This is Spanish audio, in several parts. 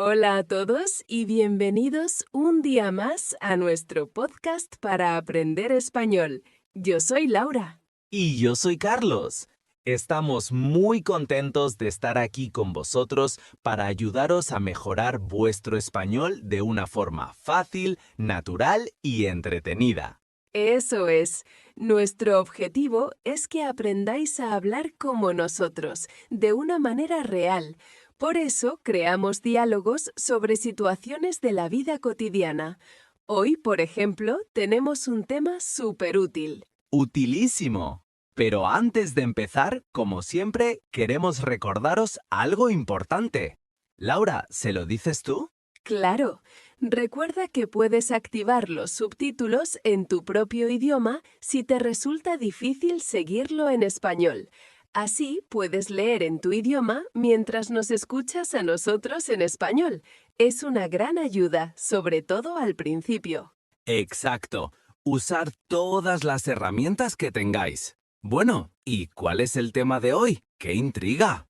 Hola a todos y bienvenidos un día más a nuestro podcast para aprender español. Yo soy Laura. Y yo soy Carlos. Estamos muy contentos de estar aquí con vosotros para ayudaros a mejorar vuestro español de una forma fácil, natural y entretenida. Eso es. Nuestro objetivo es que aprendáis a hablar como nosotros, de una manera real. Por eso creamos diálogos sobre situaciones de la vida cotidiana. Hoy, por ejemplo, tenemos un tema súper útil. ¡Utilísimo! Pero antes de empezar, como siempre, queremos recordaros algo importante. Laura, ¿se lo dices tú? Claro, recuerda que puedes activar los subtítulos en tu propio idioma si te resulta difícil seguirlo en español. Así puedes leer en tu idioma mientras nos escuchas a nosotros en español. Es una gran ayuda, sobre todo al principio. Exacto. Usar todas las herramientas que tengáis. Bueno, ¿y cuál es el tema de hoy? ¡Qué intriga!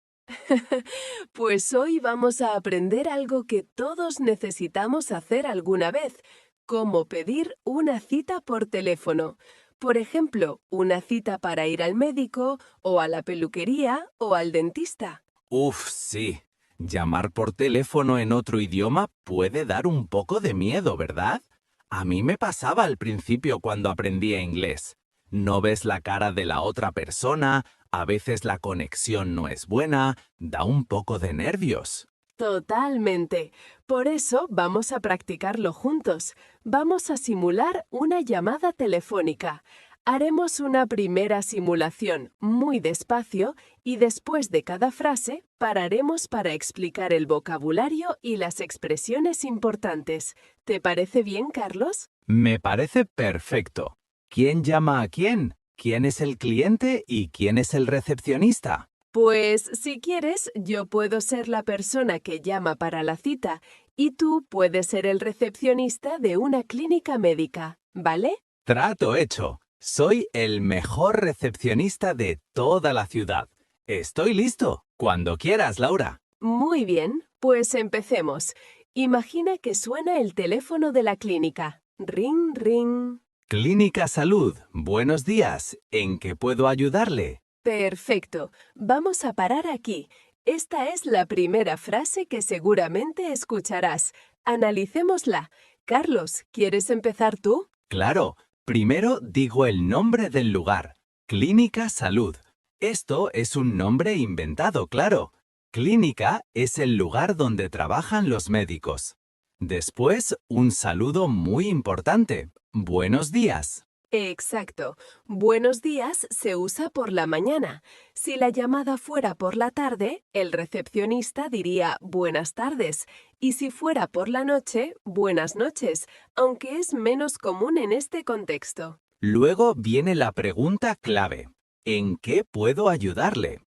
Pues hoy vamos a aprender algo que todos necesitamos hacer alguna vez, cómo pedir una cita por teléfono. Por ejemplo, una cita para ir al médico, o a la peluquería, o al dentista. Uf, sí. Llamar por teléfono en otro idioma puede dar un poco de miedo, ¿verdad? A mí me pasaba al principio cuando aprendía inglés. No ves la cara de la otra persona, a veces la conexión no es buena, da un poco de nervios. Totalmente. Por eso vamos a practicarlo juntos. Vamos a simular una llamada telefónica. Haremos una primera simulación muy despacio y después de cada frase pararemos para explicar el vocabulario y las expresiones importantes. ¿Te parece bien, Carlos? Me parece perfecto. ¿Quién llama a quién? ¿Quién es el cliente y quién es el recepcionista? Pues si quieres, yo puedo ser la persona que llama para la cita y tú puedes ser el recepcionista de una clínica médica, ¿vale? Trato hecho. Soy el mejor recepcionista de toda la ciudad. Estoy listo. Cuando quieras, Laura. Muy bien, pues empecemos. Imagina que suena el teléfono de la clínica. Ring, ring. Clínica Salud. Buenos días. ¿En qué puedo ayudarle? Perfecto. Vamos a parar aquí. Esta es la primera frase que seguramente escucharás. Analicémosla. Carlos, ¿quieres empezar tú? Claro. Primero digo el nombre del lugar. Clínica Salud. Esto es un nombre inventado, claro. Clínica es el lugar donde trabajan los médicos. Después, un saludo muy importante. Buenos días. Exacto. Buenos días se usa por la mañana. Si la llamada fuera por la tarde, el recepcionista diría buenas tardes. Y si fuera por la noche, buenas noches, aunque es menos común en este contexto. Luego viene la pregunta clave. ¿En qué puedo ayudarle?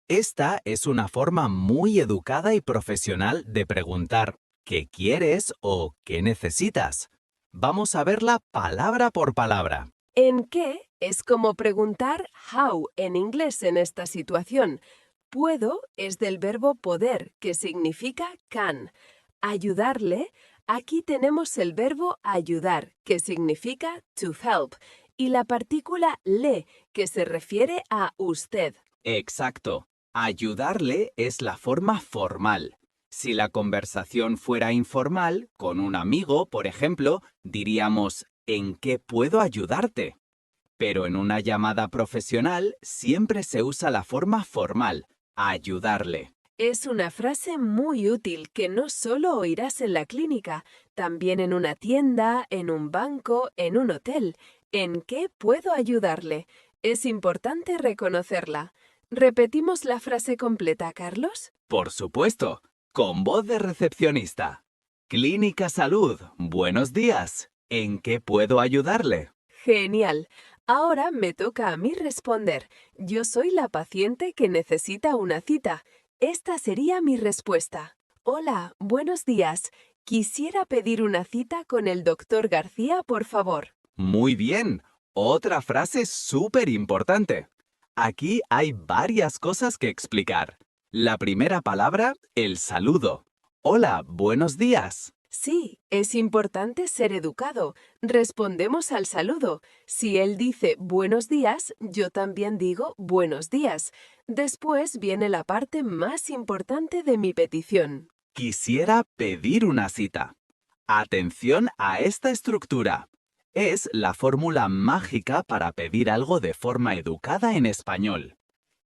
Esta es una forma muy educada y profesional de preguntar ¿qué quieres o qué necesitas? Vamos a verla palabra por palabra. ¿En qué? Es como preguntar how en inglés en esta situación. Puedo es del verbo poder, que significa can. Ayudarle, aquí tenemos el verbo ayudar, que significa to help, y la partícula le, que se refiere a usted. Exacto. Ayudarle es la forma formal. Si la conversación fuera informal, con un amigo, por ejemplo, diríamos ¿en qué puedo ayudarte? Pero en una llamada profesional siempre se usa la forma formal, ayudarle. Es una frase muy útil que no solo oirás en la clínica, también en una tienda, en un banco, en un hotel. ¿En qué puedo ayudarle? Es importante reconocerla. ¿Repetimos la frase completa, Carlos? Por supuesto, con voz de recepcionista. Clínica Salud, buenos días. ¿En qué puedo ayudarle? Genial. Ahora me toca a mí responder. Yo soy la paciente que necesita una cita. Esta sería mi respuesta. Hola, buenos días. Quisiera pedir una cita con el doctor García, por favor. Muy bien. Otra frase súper importante. Aquí hay varias cosas que explicar. La primera palabra, el saludo. Hola, buenos días. Sí, es importante ser educado. Respondemos al saludo. Si él dice buenos días, yo también digo buenos días. Después viene la parte más importante de mi petición. Quisiera pedir una cita. Atención a esta estructura. Es la fórmula mágica para pedir algo de forma educada en español.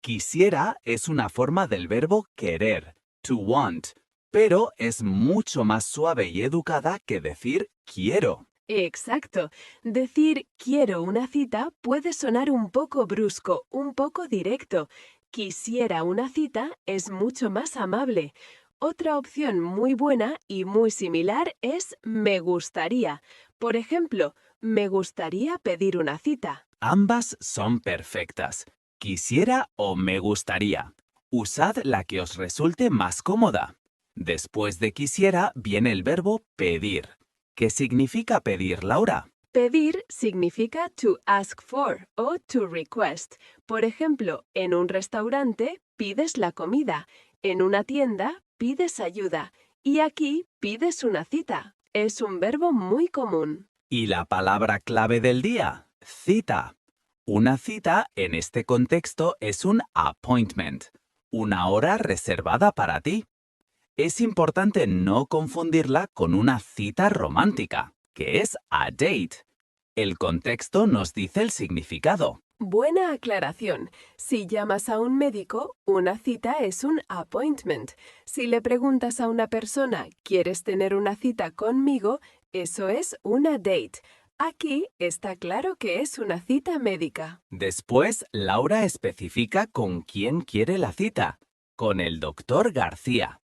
Quisiera es una forma del verbo querer, to want, pero es mucho más suave y educada que decir quiero. Exacto. Decir quiero una cita puede sonar un poco brusco, un poco directo. Quisiera una cita es mucho más amable. Otra opción muy buena y muy similar es me gustaría. Por ejemplo, me gustaría pedir una cita. Ambas son perfectas. Quisiera o me gustaría. Usad la que os resulte más cómoda. Después de quisiera viene el verbo pedir. ¿Qué significa pedir, Laura? Pedir significa to ask for o to request. Por ejemplo, en un restaurante pides la comida, en una tienda pides ayuda y aquí pides una cita. Es un verbo muy común. Y la palabra clave del día, cita. Una cita en este contexto es un appointment, una hora reservada para ti. Es importante no confundirla con una cita romántica, que es a date. El contexto nos dice el significado. Buena aclaración. Si llamas a un médico, una cita es un appointment. Si le preguntas a una persona, ¿quieres tener una cita conmigo? Eso es una date. Aquí está claro que es una cita médica. Después, Laura especifica con quién quiere la cita. Con el doctor García.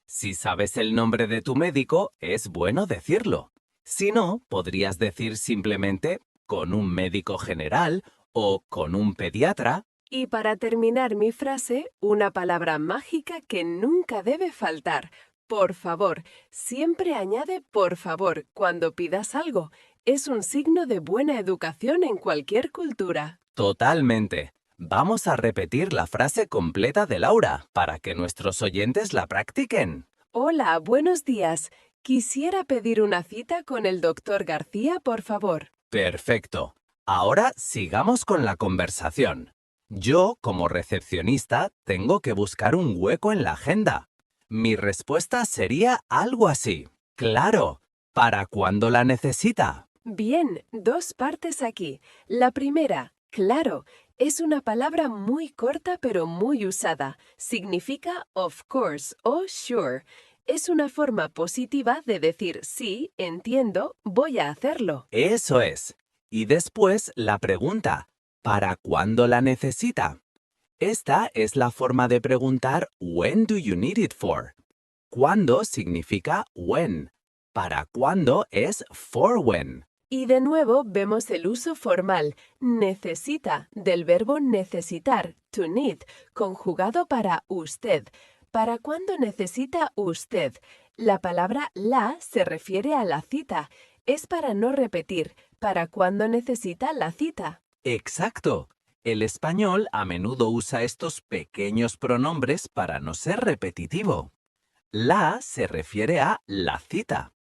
Si sabes el nombre de tu médico, es bueno decirlo. Si no, podrías decir simplemente con un médico general o con un pediatra. Y para terminar mi frase, una palabra mágica que nunca debe faltar. Por favor. Siempre añade por favor cuando pidas algo. Es un signo de buena educación en cualquier cultura. Totalmente. Vamos a repetir la frase completa de Laura para que nuestros oyentes la practiquen. Hola, buenos días. Quisiera pedir una cita con el doctor García, por favor. Perfecto. Ahora sigamos con la conversación. Yo, como recepcionista, tengo que buscar un hueco en la agenda. Mi respuesta sería algo así. Claro. ¿Para cuándo la necesita? Bien, dos partes aquí. La primera, claro, es una palabra muy corta pero muy usada. Significa of course o sure. Es una forma positiva de decir sí, entiendo, voy a hacerlo. Eso es. Y después la pregunta, ¿para cuándo la necesita? Esta es la forma de preguntar when do you need it for. ¿Cuándo significa when? ¿Para cuándo es for when? Y de nuevo vemos el uso formal, necesita, del verbo necesitar, to need, conjugado para usted. ¿Para cuándo necesita usted? La palabra la se refiere a la cita. Es para no repetir. ¿Para cuándo necesita la cita? Exacto. El español a menudo usa estos pequeños pronombres para no ser repetitivo. La se refiere a la cita.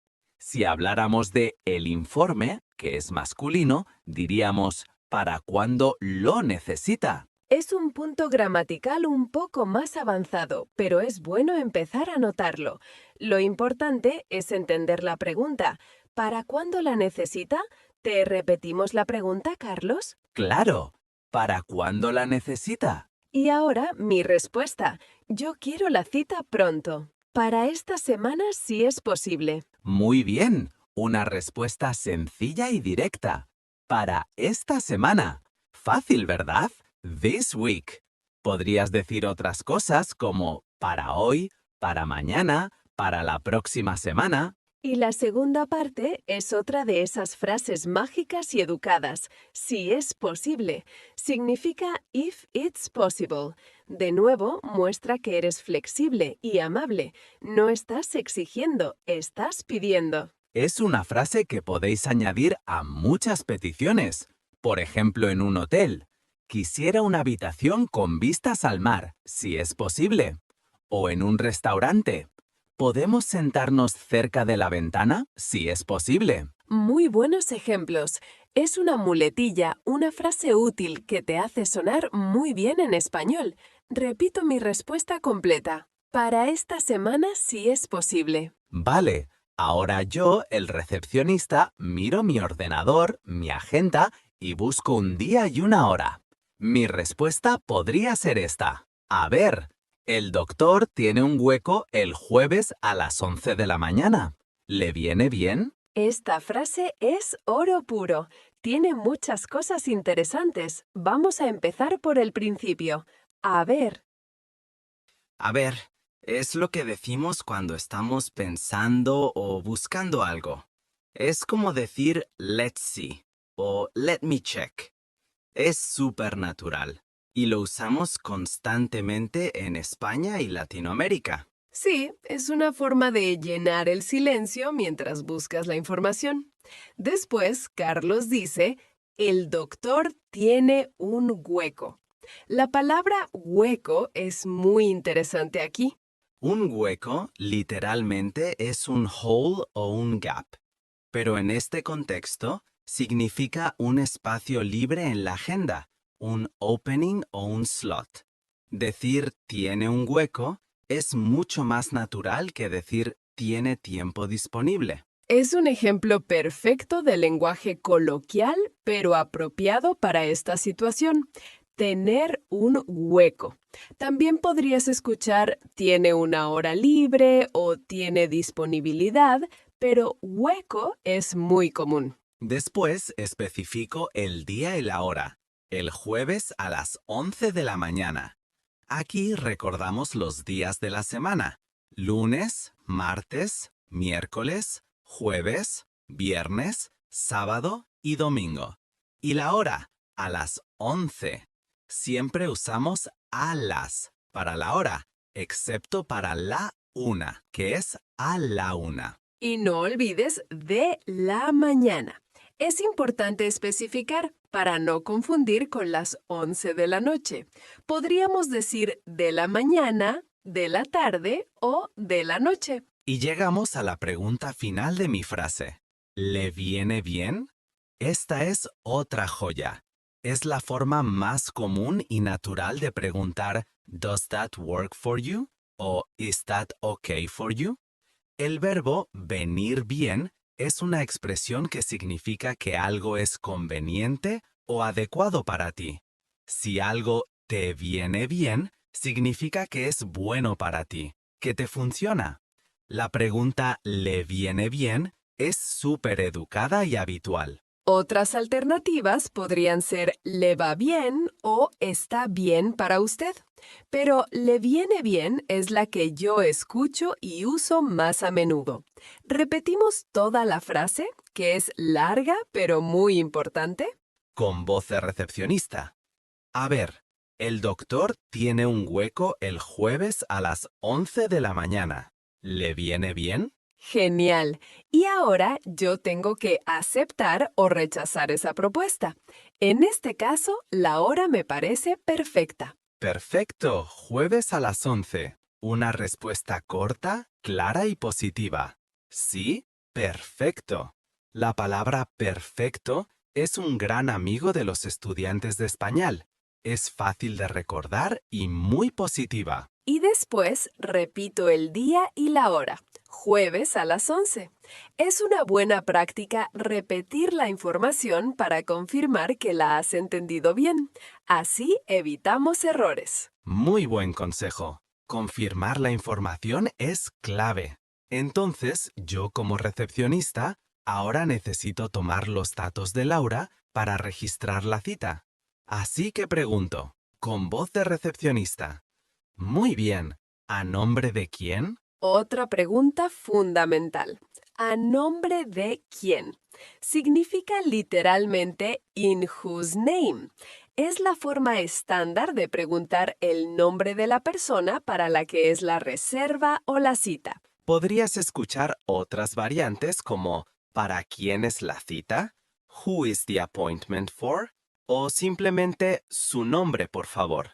Si habláramos de el informe, que es masculino, diríamos ¿para cuándo lo necesita? Es un punto gramatical un poco más avanzado, pero es bueno empezar a notarlo. Lo importante es entender la pregunta. ¿Para cuándo la necesita? ¿Te repetimos la pregunta, Carlos? Claro. ¿Para cuándo la necesita? Y ahora mi respuesta. Yo quiero la cita pronto. Para esta semana si es posible. Muy bien. Una respuesta sencilla y directa. Para esta semana. Fácil, ¿verdad? This week. Podrías decir otras cosas como para hoy, para mañana, para la próxima semana. Y la segunda parte es otra de esas frases mágicas y educadas. Si es posible. Significa if it's possible. De nuevo, muestra que eres flexible y amable. No estás exigiendo, estás pidiendo. Es una frase que podéis añadir a muchas peticiones. Por ejemplo, en un hotel. Quisiera una habitación con vistas al mar, si es posible. O en un restaurante. ¿Podemos sentarnos cerca de la ventana? Si es posible. Muy buenos ejemplos. Es una muletilla, una frase útil que te hace sonar muy bien en español. Repito mi respuesta completa. Para esta semana si es posible. Vale, ahora yo, el recepcionista, miro mi ordenador, mi agenda y busco un día y una hora. Mi respuesta podría ser esta. A ver, el doctor tiene un hueco el jueves a las 11 de la mañana. ¿Le viene bien? Esta frase es oro puro. Tiene muchas cosas interesantes. Vamos a empezar por el principio. A ver. A ver, es lo que decimos cuando estamos pensando o buscando algo. Es como decir let's see o let me check. Es súper natural y lo usamos constantemente en España y Latinoamérica. Sí, es una forma de llenar el silencio mientras buscas la información. Después, Carlos dice, el doctor tiene un hueco. La palabra hueco es muy interesante aquí. Un hueco literalmente es un hole o un gap, pero en este contexto significa un espacio libre en la agenda, un opening o un slot. Decir tiene un hueco es mucho más natural que decir tiene tiempo disponible. Es un ejemplo perfecto de lenguaje coloquial, pero apropiado para esta situación. Tener un hueco. También podrías escuchar tiene una hora libre o tiene disponibilidad, pero hueco es muy común. Después especifico el día y la hora, el jueves a las 11 de la mañana. Aquí recordamos los días de la semana: lunes, martes, miércoles, jueves, viernes, sábado y domingo. Y la hora, a las 11. Siempre usamos a las para la hora, excepto para la una, que es a la una. Y no olvides de la mañana. Es importante especificar para no confundir con las 11 de la noche. Podríamos decir de la mañana, de la tarde o de la noche. Y llegamos a la pregunta final de mi frase. ¿Le viene bien? Esta es otra joya. Es la forma más común y natural de preguntar ¿Does that work for you? O ¿Is that okay for you? El verbo venir bien es una expresión que significa que algo es conveniente o adecuado para ti. Si algo te viene bien, significa que es bueno para ti, que te funciona. La pregunta ¿le viene bien? Es súper educada y habitual. Otras alternativas podrían ser le va bien o está bien para usted. Pero le viene bien es la que yo escucho y uso más a menudo. Repetimos toda la frase, que es larga pero muy importante. Con voz de recepcionista. A ver, el doctor tiene un hueco el jueves a las 11 de la mañana. ¿Le viene bien? Genial. Y ahora yo tengo que aceptar o rechazar esa propuesta. En este caso, la hora me parece perfecta. Perfecto, jueves a las 11. Una respuesta corta, clara y positiva. Sí, perfecto. La palabra perfecto es un gran amigo de los estudiantes de español. Es fácil de recordar y muy positiva. Y después repito el día y la hora. Jueves a las 11. Es una buena práctica repetir la información para confirmar que la has entendido bien. Así evitamos errores. Muy buen consejo. Confirmar la información es clave. Entonces, yo como recepcionista, ahora necesito tomar los datos de Laura para registrar la cita. Así que pregunto, con voz de recepcionista. Muy bien. ¿A nombre de quién? Otra pregunta fundamental. ¿A nombre de quién? Significa literalmente in whose name. Es la forma estándar de preguntar el nombre de la persona para la que es la reserva o la cita. Podrías escuchar otras variantes como ¿para quién es la cita? ¿Who is the appointment for? O simplemente su nombre, por favor.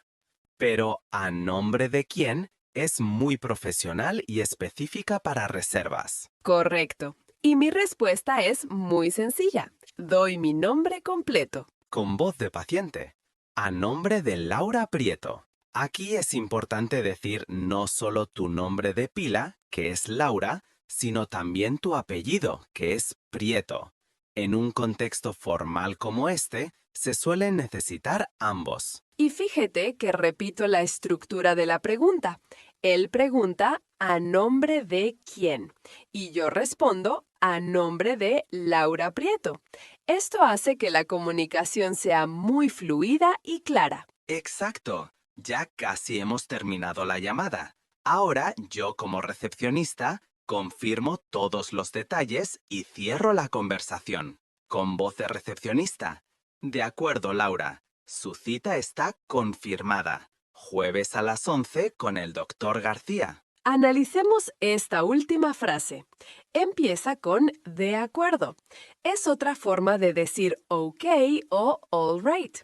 Pero ¿a nombre de quién? Es muy profesional y específica para reservas. Correcto. Y mi respuesta es muy sencilla. Doy mi nombre completo. Con voz de paciente. A nombre de Laura Prieto. Aquí es importante decir no solo tu nombre de pila, que es Laura, sino también tu apellido, que es Prieto. En un contexto formal como este, se suelen necesitar ambos. Y fíjate que repito la estructura de la pregunta. Él pregunta ¿a nombre de quién? Y yo respondo a nombre de Laura Prieto. Esto hace que la comunicación sea muy fluida y clara. Exacto. Ya casi hemos terminado la llamada. Ahora yo como recepcionista confirmo todos los detalles y cierro la conversación. Con voz de recepcionista. De acuerdo, Laura. Su cita está confirmada. Jueves a las 11 con el doctor García. Analicemos esta última frase. Empieza con de acuerdo. Es otra forma de decir ok o all right.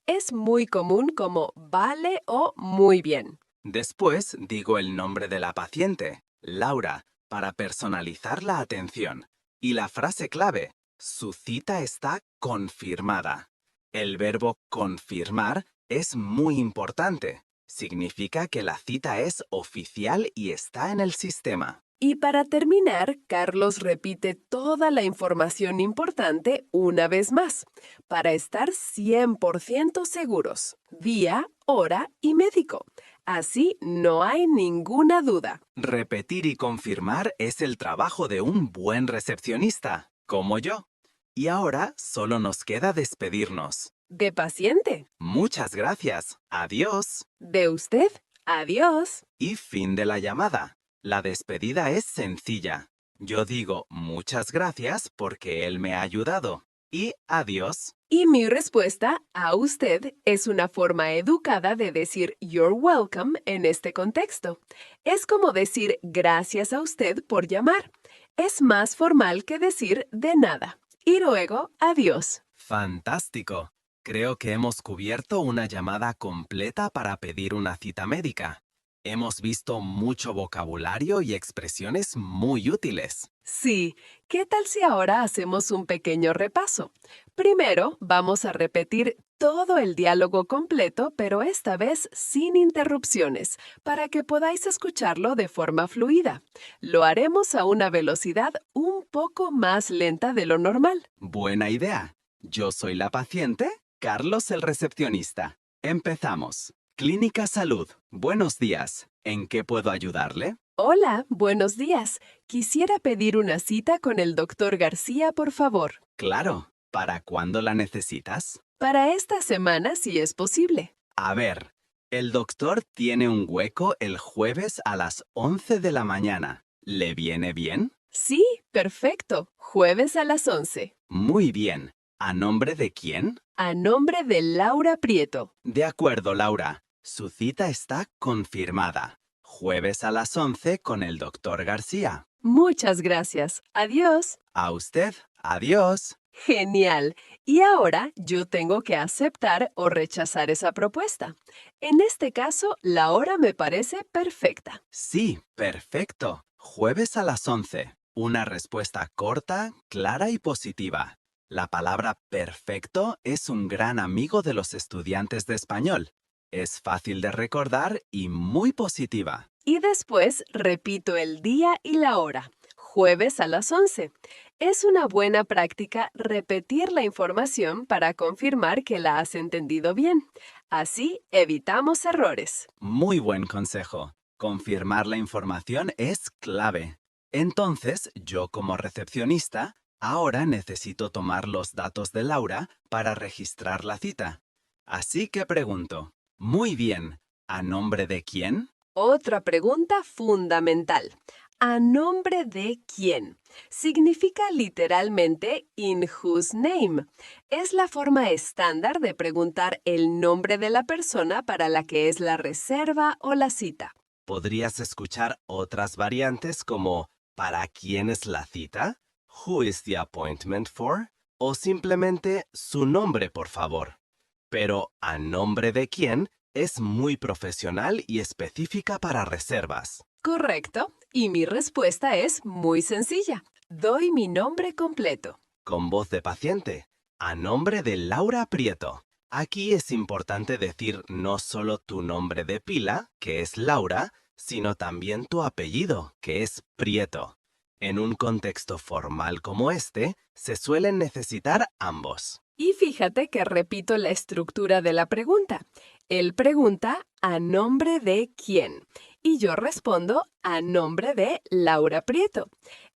Es muy común como vale o muy bien. Después digo el nombre de la paciente, Laura, para personalizar la atención. Y la frase clave, su cita está confirmada. El verbo confirmar es muy importante. Significa que la cita es oficial y está en el sistema. Y para terminar, Carlos repite toda la información importante una vez más, para estar 100% seguros. Día, hora y médico. Así no hay ninguna duda. Repetir y confirmar es el trabajo de un buen recepcionista, como yo. Y ahora solo nos queda despedirnos. De paciente. Muchas gracias. Adiós. De usted. Adiós. Y fin de la llamada. La despedida es sencilla. Yo digo muchas gracias porque él me ha ayudado. Y adiós. Y mi respuesta a usted es una forma educada de decir you're welcome en este contexto. Es como decir gracias a usted por llamar. Es más formal que decir de nada. Y luego, adiós. Fantástico. Creo que hemos cubierto una llamada completa para pedir una cita médica. Hemos visto mucho vocabulario y expresiones muy útiles. Sí, ¿qué tal si ahora hacemos un pequeño repaso? Primero, vamos a repetir todo el diálogo completo, pero esta vez sin interrupciones, para que podáis escucharlo de forma fluida. Lo haremos a una velocidad un poco más lenta de lo normal. Buena idea. Yo soy la paciente, Carlos el recepcionista. Empezamos. Clínica Salud. Buenos días. ¿En qué puedo ayudarle? Hola, buenos días. Quisiera pedir una cita con el doctor García, por favor. Claro. ¿Para cuándo la necesitas? Para esta semana, si es posible. A ver, el doctor tiene un hueco el jueves a las 11 de la mañana. ¿Le viene bien? Sí, perfecto. Jueves a las 11. Muy bien. ¿A nombre de quién? A nombre de Laura Prieto. De acuerdo, Laura. Su cita está confirmada. Jueves a las 11 con el doctor García. Muchas gracias. Adiós. A usted. Adiós. Genial. Y ahora yo tengo que aceptar o rechazar esa propuesta. En este caso, la hora me parece perfecta. Sí, perfecto. Jueves a las 11. Una respuesta corta, clara y positiva. La palabra perfecto es un gran amigo de los estudiantes de español. Es fácil de recordar y muy positiva. Y después repito el día y la hora. Jueves a las 11. Es una buena práctica repetir la información para confirmar que la has entendido bien. Así evitamos errores. Muy buen consejo. Confirmar la información es clave. Entonces, yo como recepcionista, ahora necesito tomar los datos de Laura para registrar la cita. Así que pregunto, muy bien, ¿a nombre de quién? Otra pregunta fundamental. ¿A nombre de quién? Significa literalmente in whose name. Es la forma estándar de preguntar el nombre de la persona para la que es la reserva o la cita. Podrías escuchar otras variantes como ¿para quién es la cita? Who is the appointment for? O simplemente su nombre, por favor. Pero ¿a nombre de quién? Es muy profesional y específica para reservas. Correcto. Y mi respuesta es muy sencilla. Doy mi nombre completo. Con voz de paciente. A nombre de Laura Prieto. Aquí es importante decir no solo tu nombre de pila, que es Laura, sino también tu apellido, que es Prieto. En un contexto formal como este, se suelen necesitar ambos. Y fíjate que repito la estructura de la pregunta. Él pregunta ¿a nombre de quién? Y yo respondo a nombre de Laura Prieto.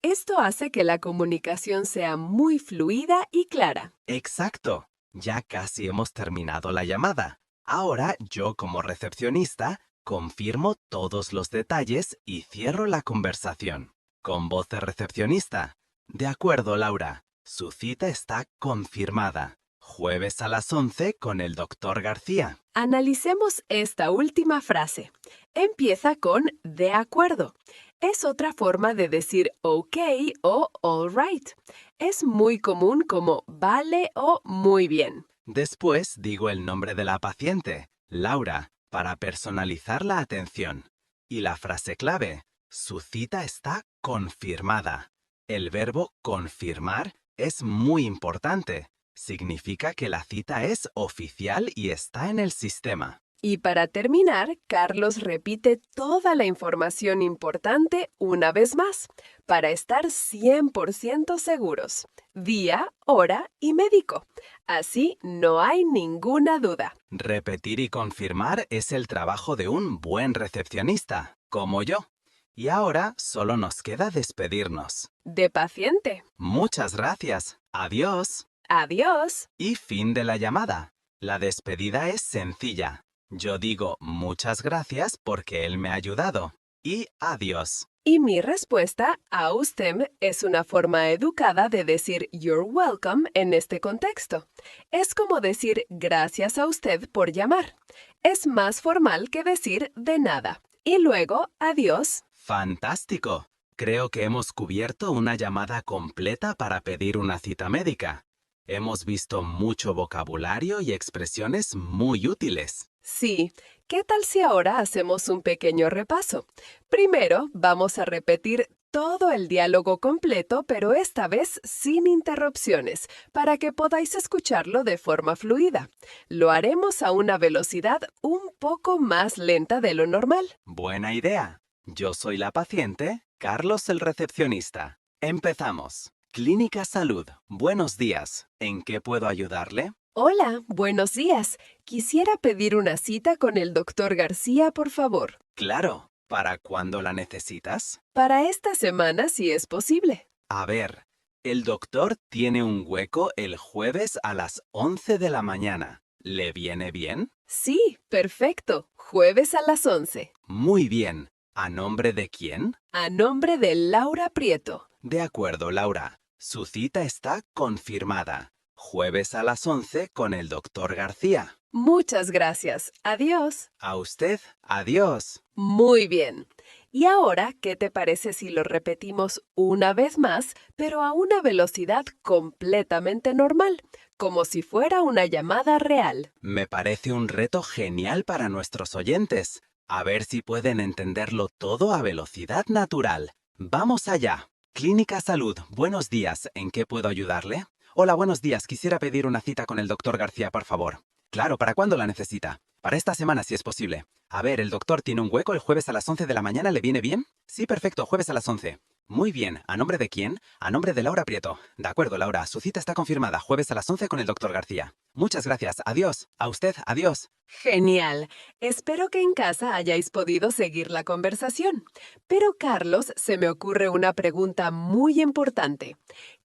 Esto hace que la comunicación sea muy fluida y clara. Exacto. Ya casi hemos terminado la llamada. Ahora yo como recepcionista confirmo todos los detalles y cierro la conversación. Con voz de recepcionista. De acuerdo, Laura. Su cita está confirmada. Jueves a las 11 con el doctor García. Analicemos esta última frase. Empieza con de acuerdo. Es otra forma de decir ok o all right. Es muy común como vale o muy bien. Después digo el nombre de la paciente, Laura, para personalizar la atención. Y la frase clave, su cita está confirmada. El verbo confirmar es muy importante. Significa que la cita es oficial y está en el sistema. Y para terminar, Carlos repite toda la información importante una vez más, para estar 100% seguros. Día, hora y médico. Así no hay ninguna duda. Repetir y confirmar es el trabajo de un buen recepcionista, como yo. Y ahora solo nos queda despedirnos. De paciente. Muchas gracias. Adiós. Adiós. Y fin de la llamada. La despedida es sencilla. Yo digo muchas gracias porque él me ha ayudado. Y adiós. Y mi respuesta a usted es una forma educada de decir you're welcome en este contexto. Es como decir gracias a usted por llamar. Es más formal que decir de nada. Y luego, adiós. ¡Fantástico! Creo que hemos cubierto una llamada completa para pedir una cita médica. Hemos visto mucho vocabulario y expresiones muy útiles. Sí, ¿qué tal si ahora hacemos un pequeño repaso? Primero, vamos a repetir todo el diálogo completo, pero esta vez sin interrupciones, para que podáis escucharlo de forma fluida. Lo haremos a una velocidad un poco más lenta de lo normal. Buena idea. Yo soy la paciente, Carlos el recepcionista. Empezamos. Clínica Salud. Buenos días. ¿En qué puedo ayudarle? Hola, buenos días. Quisiera pedir una cita con el doctor García, por favor. Claro. ¿Para cuándo la necesitas? Para esta semana, si es posible. A ver, el doctor tiene un hueco el jueves a las 11 de la mañana. ¿Le viene bien? Sí, perfecto. Jueves a las 11. Muy bien. ¿A nombre de quién? A nombre de Laura Prieto. De acuerdo, Laura. Su cita está confirmada. Jueves a las 11 con el doctor García. Muchas gracias. Adiós. A usted, adiós. Muy bien. Y ahora, ¿qué te parece si lo repetimos una vez más, pero a una velocidad completamente normal, como si fuera una llamada real? Me parece un reto genial para nuestros oyentes. A ver si pueden entenderlo todo a velocidad natural. ¡Vamos allá! Clínica Salud, buenos días. ¿En qué puedo ayudarle? Hola, buenos días. Quisiera pedir una cita con el doctor García, por favor. Claro, ¿para cuándo la necesita? Para esta semana, si es posible. A ver, el doctor tiene un hueco el jueves a las 11 de la mañana. ¿Le viene bien? Sí, perfecto, jueves a las 11. Muy bien. ¿A nombre de quién? A nombre de Laura Prieto. De acuerdo, Laura. Su cita está confirmada. Jueves a las 11 con el doctor García. Muchas gracias. Adiós. A usted, adiós. Genial. Espero que en casa hayáis podido seguir la conversación. Pero, Carlos, se me ocurre una pregunta muy importante.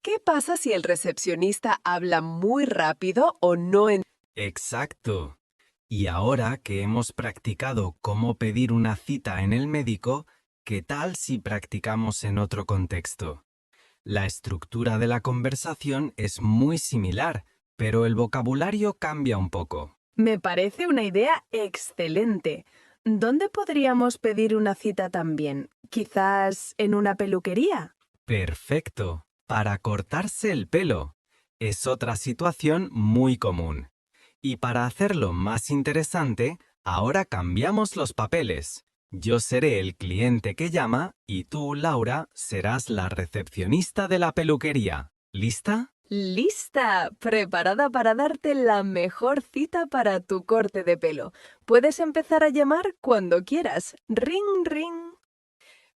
¿Qué pasa si el recepcionista habla muy rápido o no entiende? Exacto. Y ahora que hemos practicado cómo pedir una cita en el médico, ¿qué tal si practicamos en otro contexto? La estructura de la conversación es muy similar, pero el vocabulario cambia un poco. Me parece una idea excelente. ¿Dónde podríamos pedir una cita también? ¿Quizás en una peluquería? Perfecto. Para cortarse el pelo. Es otra situación muy común. Y para hacerlo más interesante, Ahora cambiamos los papeles. Yo seré el cliente que llama y tú, Laura, serás la recepcionista de la peluquería. ¿Lista? ¡Lista! Preparada para darte la mejor cita para tu corte de pelo. Puedes empezar a llamar cuando quieras. Ring, ring.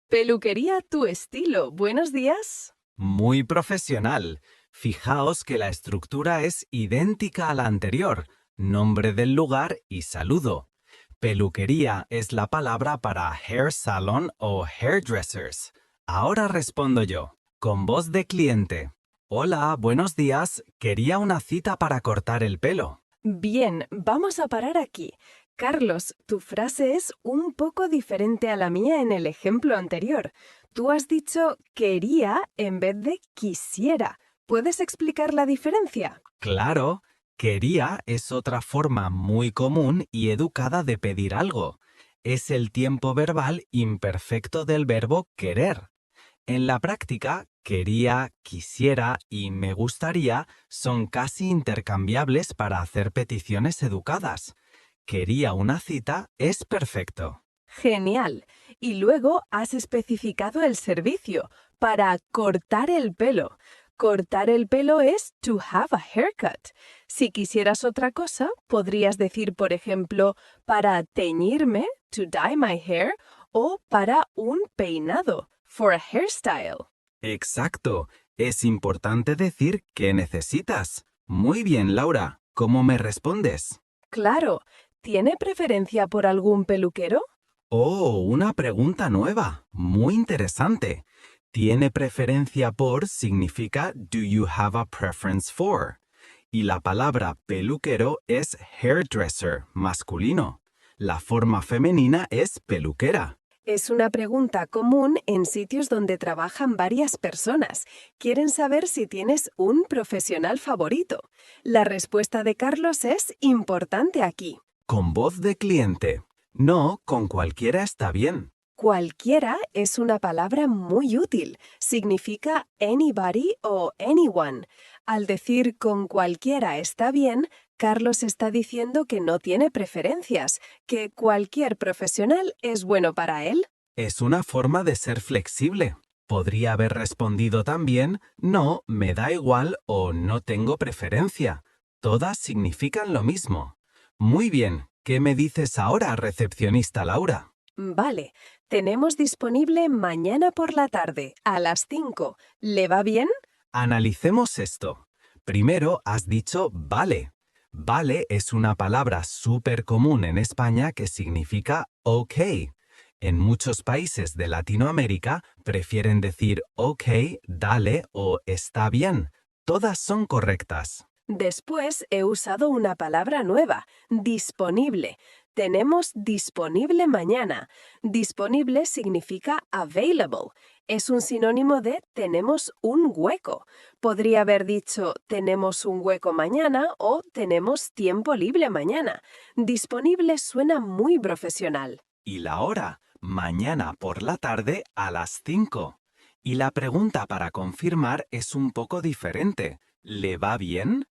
Peluquería Tu Estilo. Buenos días. Muy profesional. Fijaos que la estructura es idéntica a la anterior. Nombre del lugar y saludo. Peluquería es la palabra para hair salon o hairdressers. Ahora respondo yo, con voz de cliente. Hola, buenos días. Quería una cita para cortar el pelo. Bien, vamos a parar aquí. Carlos, tu frase es un poco diferente a la mía en el ejemplo anterior. Tú has dicho quería en vez de quisiera. ¿Puedes explicar la diferencia? Claro, quería es otra forma muy común y educada de pedir algo. Es el tiempo verbal imperfecto del verbo querer. En la práctica, quería, quisiera y me gustaría son casi intercambiables para hacer peticiones educadas. Quería una cita es perfecto. Genial. Y luego has especificado el servicio para cortar el pelo. Cortar el pelo es to have a haircut. Si quisieras otra cosa, podrías decir, por ejemplo, para teñirme, to dye my hair, o para un peinado, for a hairstyle. Exacto. Es importante decir qué necesitas. Muy bien, Laura. ¿Cómo me respondes? Claro. ¿Tiene preferencia por algún peluquero? Oh, una pregunta nueva. Muy interesante. Tiene preferencia por significa do you have a preference for? Y la palabra peluquero es hairdresser, masculino. La forma femenina es peluquera. Es una pregunta común en sitios donde trabajan varias personas. Quieren saber si tienes un profesional favorito. La respuesta de Carlos es importante aquí. Con voz de cliente. No, con cualquiera está bien. Cualquiera es una palabra muy útil. Significa anybody o anyone. Al decir con cualquiera está bien, Carlos está diciendo que no tiene preferencias, que cualquier profesional es bueno para él. Es una forma de ser flexible. Podría haber respondido también, no, me da igual o no tengo preferencia. Todas significan lo mismo. Muy bien, ¿qué me dices ahora, recepcionista Laura? Vale, tenemos disponible mañana por la tarde, a las 5. ¿Le va bien? Analicemos esto. Primero has dicho vale. Vale es una palabra súper común en España que significa ok. En muchos países de Latinoamérica prefieren decir ok, dale o está bien. Todas son correctas. Después he usado una palabra nueva, disponible. Tenemos disponible mañana. Disponible significa available. Es un sinónimo de tenemos un hueco. Podría haber dicho tenemos un hueco mañana o tenemos tiempo libre mañana. Disponible suena muy profesional. Y la hora, mañana por la tarde a las 5. Y la pregunta para confirmar es un poco diferente. ¿Le va bien?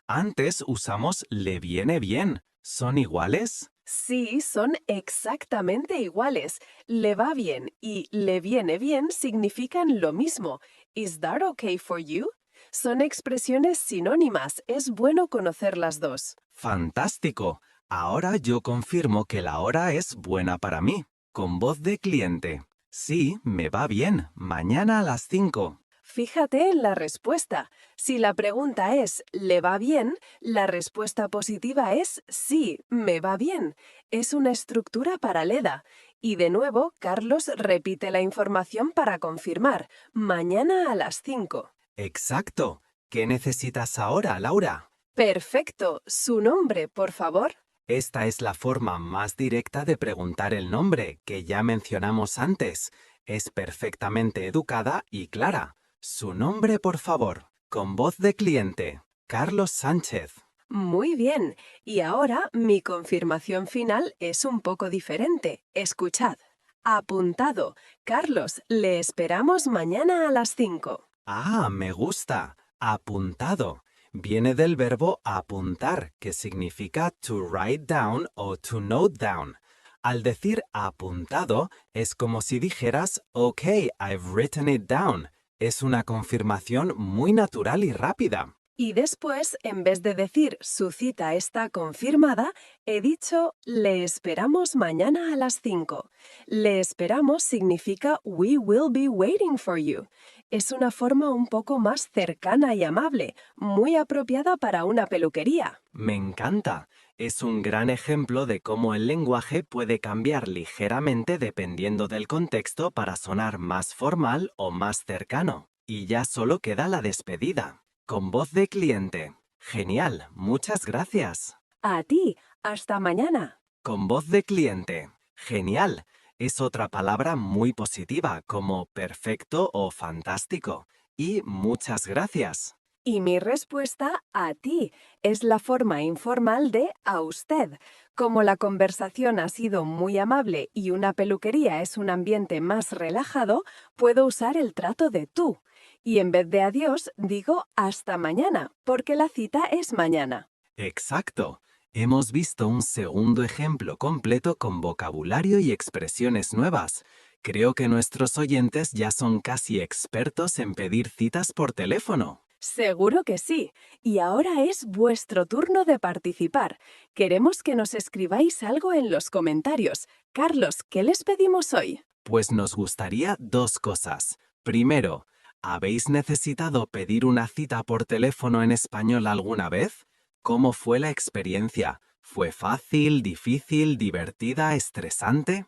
Antes usamos le viene bien. ¿Son iguales? Sí, son exactamente iguales. Le va bien y le viene bien significan lo mismo. ¿Is that okay for you? Son expresiones sinónimas. Es bueno conocer las dos. ¡Fantástico! Ahora yo confirmo que la hora es buena para mí, con voz de cliente. Sí, me va bien. Mañana a las 5. Fíjate en la respuesta. Si la pregunta es ¿le va bien?, la respuesta positiva es sí, me va bien. Es una estructura paralela. Y de nuevo, Carlos repite la información para confirmar. Mañana a las 5. Exacto. ¿Qué necesitas ahora, Laura? Perfecto. ¿Su nombre, por favor? Esta es la forma más directa de preguntar el nombre, que ya mencionamos antes. Es perfectamente educada y clara. Su nombre, por favor, con voz de cliente. Carlos Sánchez. Muy bien. Y ahora mi confirmación final es un poco diferente. Escuchad. Apuntado. Carlos, le esperamos mañana a las 5. Ah, me gusta. Apuntado. Viene del verbo apuntar, que significa to write down o to note down. Al decir apuntado, es como si dijeras, OK, I've written it down. Es una confirmación muy natural y rápida. Y después, en vez de decir su cita está confirmada, he dicho le esperamos mañana a las 5. Le esperamos significa we will be waiting for you. Es una forma un poco más cercana y amable, muy apropiada para una peluquería. Me encanta. Es un gran ejemplo de cómo el lenguaje puede cambiar ligeramente dependiendo del contexto para sonar más formal o más cercano. Y ya solo queda la despedida. Con voz de cliente. Genial, muchas gracias. A ti, hasta mañana. Con voz de cliente. Genial. Es otra palabra muy positiva como perfecto o fantástico. Y muchas gracias. Y mi respuesta a ti es la forma informal de a usted. Como la conversación ha sido muy amable y una peluquería es un ambiente más relajado, puedo usar el trato de tú. Y en vez de adiós, digo hasta mañana, porque la cita es mañana. Exacto. Hemos visto un segundo ejemplo completo con vocabulario y expresiones nuevas. Creo que nuestros oyentes ya son casi expertos en pedir citas por teléfono. Seguro que sí. Y ahora es vuestro turno de participar. Queremos que nos escribáis algo en los comentarios. Carlos, ¿qué les pedimos hoy? Pues nos gustaría dos cosas. Primero, ¿habéis necesitado pedir una cita por teléfono en español alguna vez? ¿Cómo fue la experiencia? ¿Fue fácil, difícil, divertida, estresante?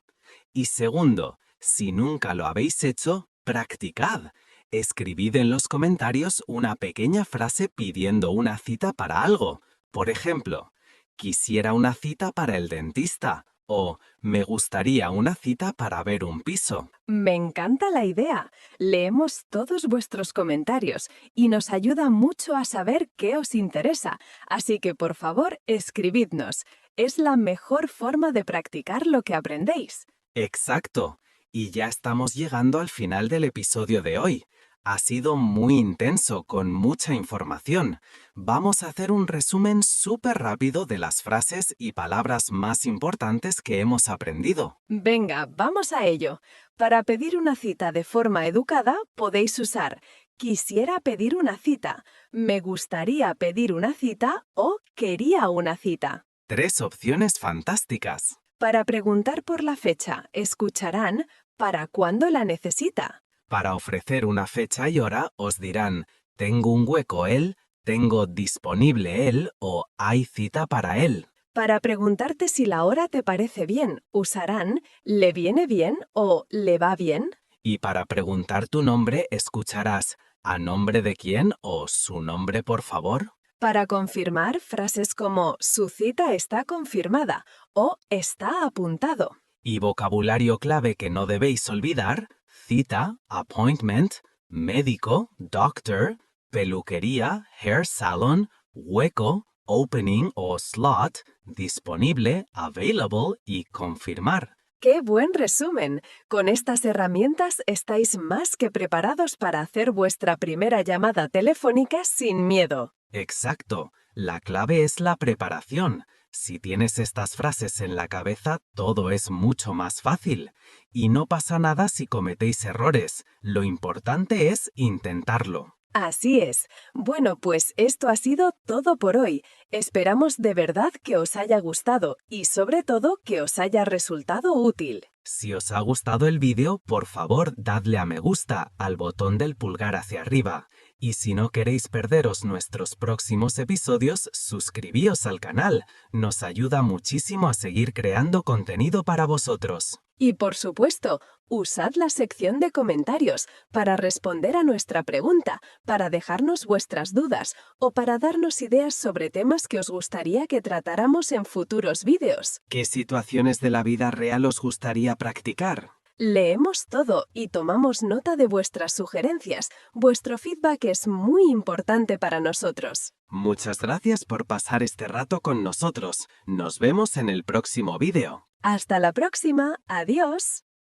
Y segundo, si nunca lo habéis hecho, practicad. Escribid en los comentarios una pequeña frase pidiendo una cita para algo. Por ejemplo, quisiera una cita para el dentista o me gustaría una cita para ver un piso. Me encanta la idea. Leemos todos vuestros comentarios y nos ayuda mucho a saber qué os interesa. Así que, por favor, escribidnos. Es la mejor forma de practicar lo que aprendéis. Exacto. Y ya estamos llegando al final del episodio de hoy. Ha sido muy intenso, con mucha información. Vamos a hacer un resumen súper rápido de las frases y palabras más importantes que hemos aprendido. Venga, vamos a ello. Para pedir una cita de forma educada, podéis usar quisiera pedir una cita, me gustaría pedir una cita o quería una cita. 3 opciones fantásticas. Para preguntar por la fecha, escucharán ¿para cuándo la necesita? Para ofrecer una fecha y hora, os dirán «tengo un hueco él», «tengo disponible él» o «hay cita para él». Para preguntarte si la hora te parece bien, usarán «le viene bien» o «le va bien». Y para preguntar tu nombre, escucharás «¿a nombre de quién?» o «su nombre, por favor». Para confirmar, frases como «su cita está confirmada» o «está apuntado». Y vocabulario clave que no debéis olvidar: cita, appointment, médico, doctor, peluquería, hair salon, hueco, opening o slot, disponible, available y confirmar. ¡Qué buen resumen! Con estas herramientas estáis más que preparados para hacer vuestra primera llamada telefónica sin miedo. Exacto. La clave es la preparación. Si tienes estas frases en la cabeza, todo es mucho más fácil. Y no pasa nada si cometéis errores. Lo importante es intentarlo. Así es. Bueno, pues esto ha sido todo por hoy. Esperamos de verdad que os haya gustado y sobre todo que os haya resultado útil. Si os ha gustado el vídeo, por favor, dadle a me gusta al botón del pulgar hacia arriba. Y si no queréis perderos nuestros próximos episodios, suscribíos al canal. Nos ayuda muchísimo a seguir creando contenido para vosotros. Y por supuesto, usad la sección de comentarios para responder a nuestra pregunta, para dejarnos vuestras dudas o para darnos ideas sobre temas que os gustaría que tratáramos en futuros vídeos. ¿Qué situaciones de la vida real os gustaría practicar? Leemos todo y tomamos nota de vuestras sugerencias. Vuestro feedback es muy importante para nosotros. Muchas gracias por pasar este rato con nosotros. Nos vemos en el próximo vídeo. Hasta la próxima. Adiós.